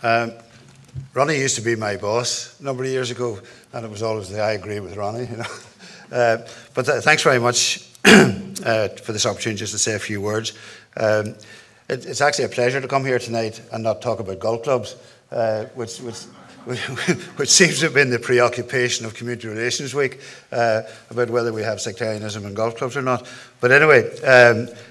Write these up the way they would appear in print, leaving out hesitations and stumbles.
Ronnie used to be my boss a number of years ago, and it was always the I agree with Ronnie, you know. But thanks very much for this opportunity just to say a few words. It's actually a pleasure to come here tonight and not talk about golf clubs, which seems to have been the preoccupation of Community Relations Week, about whether we have sectarianism in golf clubs or not. But anyway,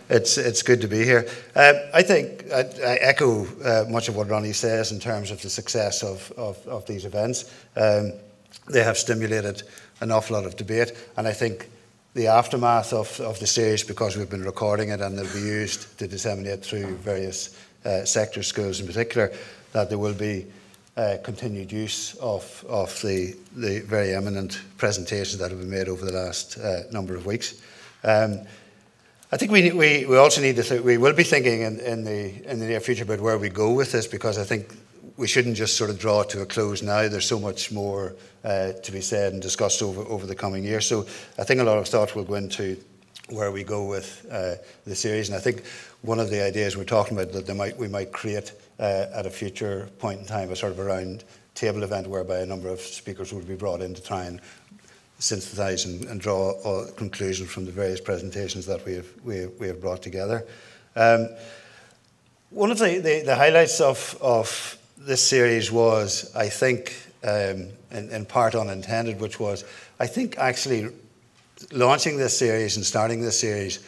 it's good to be here. I think I echo much of what Ronnie says in terms of the success of these events. They have stimulated an awful lot of debate, and I think the aftermath of the series, because we've been recording it and it'll be used to disseminate through various sector schools in particular, that there will be continued use of the very eminent presentations that have been made over the last number of weeks. I think we also need to we will be thinking in the near future about where we go with this, because I think we shouldn't just sort of draw it to a close now. There's so much more to be said and discussed over the coming year. So I think a lot of thought will go into where we go with the series. And I think one of the ideas we're talking about that we might create at a future point in time a sort of a round table event whereby a number of speakers would be brought in to try and synthesize and draw conclusions from the various presentations that we have brought together. One of the highlights of this series was, I think, in part unintended, which was, I think, actually launching this series and starting this series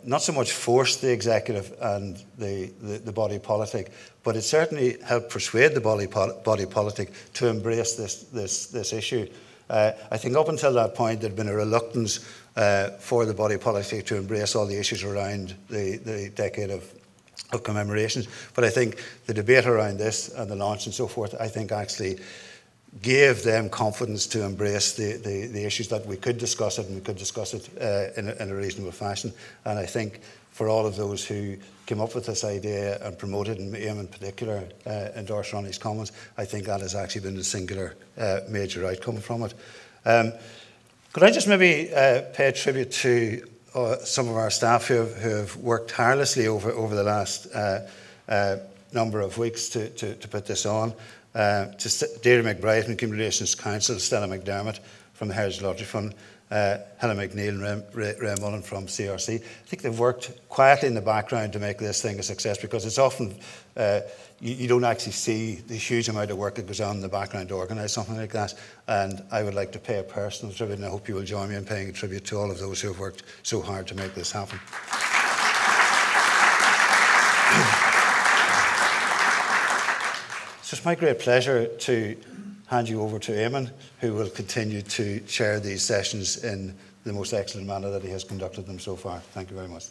not so much forced the executive and the body politic, but it certainly helped persuade the body politic to embrace this issue. I think up until that point there'd been a reluctance for the body politic to embrace all the issues around the decade of commemorations. But I think the debate around this and the launch and so forth, I think actually gave them confidence to embrace the issues, that we could discuss it, and we could discuss it in a reasonable fashion. And I think for all of those who came up with this idea and promoted, and AIM in particular endorsed Ronnie's comments, I think that has actually been the singular major outcome from it. Could I just maybe pay a tribute to some of our staff who have worked tirelessly over the last number of weeks to put this on. Just Deirdre McBride from Community Relations Council, Stella McDermott from the Heritage Lottery Fund, Helen McNeil and Ray Mullen from CRC. I think they've worked quietly in the background to make this thing a success, because it's often, you don't actually see the huge amount of work that goes on in the background to organise something like that. And I would like to pay a personal tribute, and I hope you will join me in paying a tribute to all of those who have worked so hard to make this happen. It's my great pleasure to hand you over to Eamon, who will continue to chair these sessions in the most excellent manner that he has conducted them so far. Thank you very much.